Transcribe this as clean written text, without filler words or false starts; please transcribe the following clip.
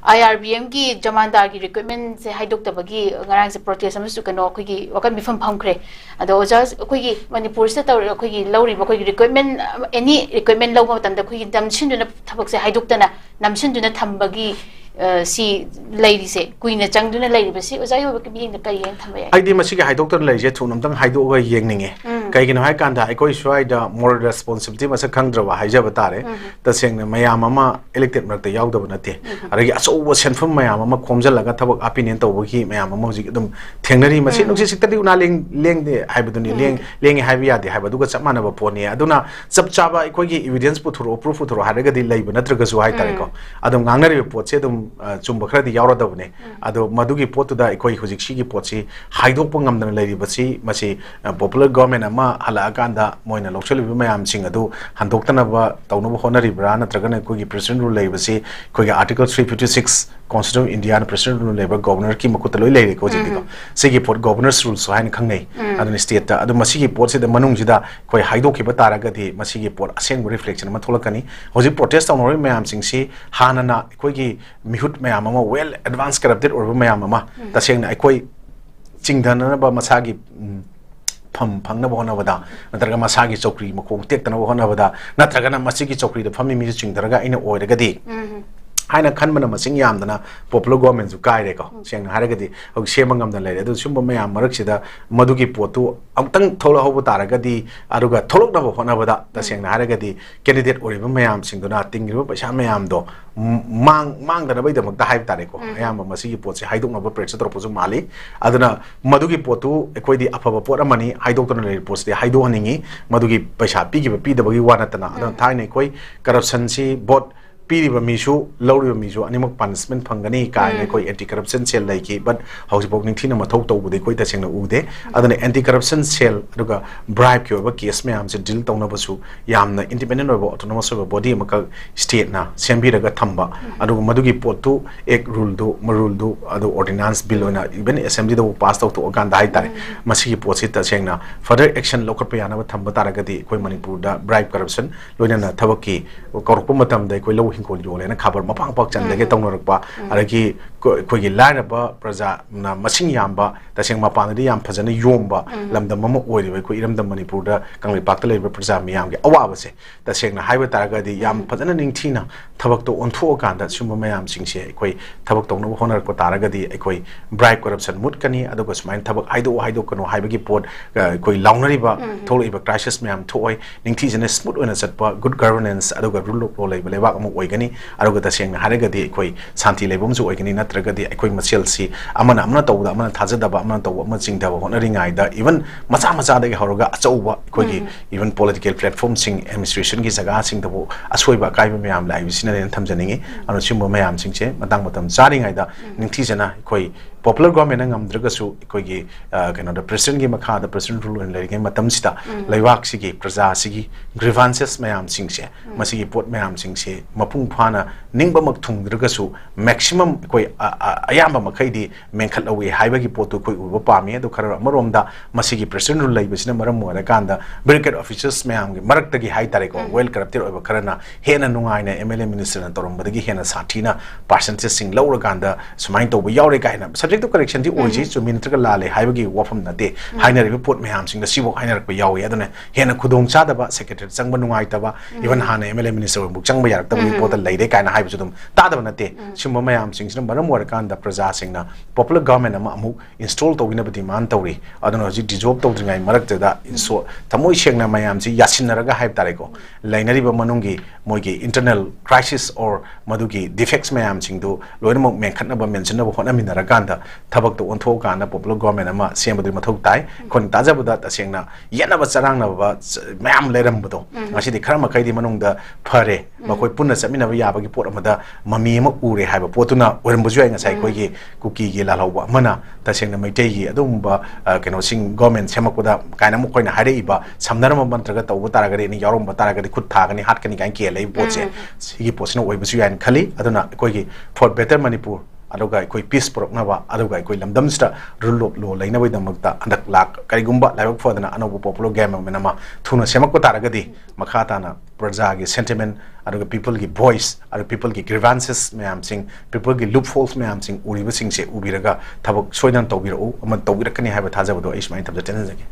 IRBM की जमानदार की requirement से हाइदोक्तबगी ngarang se protest amu su kano khoi gi wakan mifam phamkhre ado oja khoi gi manipur se taw khoi gi lawri ba khoi gi requirement any requirement law ma tamda khoi gi damchin duna thabak se haidoktana namchin duna thambagi si lady se kuina changduna lady ba si oja yo ba ki na kai yang thamba ya aidi masi ga haidoktan lai je thunam tang haido ga yeng ninge kai gi hai kan da ikoi swai da moral responsibility masa khangdra wa haija batare ta seng na mayam ama elected mark da yaw da banate aragi aso senfam mayam ama khomjal laga thabak opinion to gi mayam ama ji dum thengnari masi nuksi siktadi una leng de haibaduni leng haibiya de haibadu ga chamana ba poni aduna chap chaba ikoi gi evidence puthuro proof puthuro haraga di lai banatraga su hai tare ko adum ngangnari pot se dum chumba khra di yawra da bune ado madugi pot da ikoi hujik shi gi pot si haidok pangam da lai basi masi popular government ama hala aganda moina loksel bi mayam sing adu handoktana ba tawnu ba honari bra natraga na ikoi gi president rule lai basi ikoi gi article 356 constitution of India and president rule labor governor ki makut loi lai ko ji ko sigi pot governors rule so hain khangnei adu state da adu masi gi pot se da manung ji da koi haidok ki ba taraga di masi gi pot aseng reflection ma tholakani hoji protest on mayam sing si hanana koi gi mihut mayam ama well advanced corrupted or mayam ama taseng na koi chingdana ba masagi pham phangna bona bada natraga masagi chokri makong tektana bona bada natraga na masigi chokri da phami mi chingdaraga ina oiraga di haina khanbana masing yamdana popular government ju kai re ko sengna haragadi hok semangam da leire adu sumba mayam marak sida madugi potu amtang thola hobu taragadi aruga tholok na hona bada ta sengna haragadi candidate oriba mayam singduna tingriba paisa mayam do mang dana bai damak da haib tare ko ayam masigi pot se haidok na ba pressure tro poju mali aduna madugi potu ekoi di afaba pot amani haidok tona leire post de haido haningi madugi paisa pi gi pi da bagi wanatana aduna thaine koi corruption si bot piri ba misu lawri ba misu animak punishment phangani ka ne koi anti corruption cell lai ki but house bok ning thina mathau to bu de koi ta sengna ude adana anti corruption cell aduga bribe ki ba case me am se deal tawna basu yamna independent oba autonomous oba body amaka state na sembi raga thamba aduga madugi potu ek rule do adu ordinance bill ona even assembly da pass to organ dai tare masi ki posit ta sengna further action local pa yana ba thamba taragadi koi manipur da bribe corruption loina na thabaki korpo matam da koi lo हिंकोल जो लेना खबर मपांग पाक चंद लगे तंग नरक पा अरगी कोई की लाइन बा प्रजा ना मसिंग याम बा तसेंग मपांग दी याम फजन योम बा लमदम मम ओइरि बे कोई इरमदम मणिपुर दा कंगले पाक तले प्रजा मियाम के अवाब से तसेंग ना हाइबे तारगा दी याम फजन निंगथीना थबक तो ओंथो कांदा सुम मयाम सिंग से कोई थबक तो न होनर को तारगा दी कोई ब्राइब करप्शन मुट कनी अदो स्माइन थबक हाइदो कनो हाइबे की पोट कोई लाउनरी बा थोलो इबा क्राइसिस मयाम थोय निंगथी जने स्मूथ ओना सटपा गुड गवर्नेंस अदो रूल ऑफ लॉ लेबे लेबा अमु ओइगनी अरुगा तसेंग हारगदी कोई शांति लेबम जो ओइगनी नत्रगदी कोई मसेल सी अमना अमना तौदा अमना थाजदबा अमना तौ अमना चिंगदबा होनरिंगाय दा इवन मचा मचा दे हरोगा अचौबा कोई इवन पॉलिटिकल प्लेटफॉर्म सिंग एडमिनिस्ट्रेशन की जगह सिंग दबो असोइबा काइबा मयाम लाई बिसिना थमजनिंगे अनु सिंबो मयाम सिंगचे मतंग मतम चारिंगाय दा निंगथीजना कोई popular government ngamdragasu koigi kano the president gi makha the president rule in lege matam sita laiwak sigi praja sigi grievances mayam singse masigi pot mayam singse mapung phana ningba mak thungdragasu maximum koi ayamba makhai di menkhat lawi haiba gi potu koi uba pami adu khara amarom da masigi president rule laibisina maram wara kanda bureaucrat officers mayam gi marak tagi hai tare ko well corrupted oba kharana hena nungai na MLA minister na torom badagi hena sathina percentage sing lawra kanda sumain to ba yaure kaina subject to correction di oji so minister la le haibagi wafam na de haina report me ham sing da sibo haina ko yawi aduna hena khudong cha da ba secretary changba nungai ta ba even hana MLA minister bu changba yarak ta report lai de kaina haibu chudum ta da na te simba me ham sing sin maram war kan da praja sing na popular government ama amu install to gina bati man tawri aduna ji dissolve to dringai marak da so tamoi sheng na mayam ji yasin raga haib tare ko lainari ba manungi moigi internal crisis or madugi defects mayam sing do loina mo men khatna ba mention na ba hona min ra kan da thabak to onthok kana popular government ama sembadi mathau tai kon tajabada tasengna yana ba charang na ba mayam leram budo ngasi di khara makai di manung da phare makoi punna chamina ba yabagi pot amada mami ma ure haiba potuna oram buju ai ngasai koi gi kuki gi la lawa mana tasengna maitai gi adum ba keno sing government semakoda kaina mo koina hare iba samnara ma mantra ga taw taragari ni yarom ba taragari khut thagani hat kani kan ke lei potse sigi posna oi buju ai khali aduna koi gi for better manipur aduga koi peace poroknaba aduga koi lamdamsta rule of law laina bai damakta andak lak karigumba laibak fodana anobu popular game menama thuna semak pataragadi makhata na praja gi sentiment aduga people gi voice aduga people gi grievances mayam sing people gi loopholes mayam sing uriba sing se ubiraga thabak soidan tawbirau aman tawbirakani haiba thajabado ismain tabda tenjage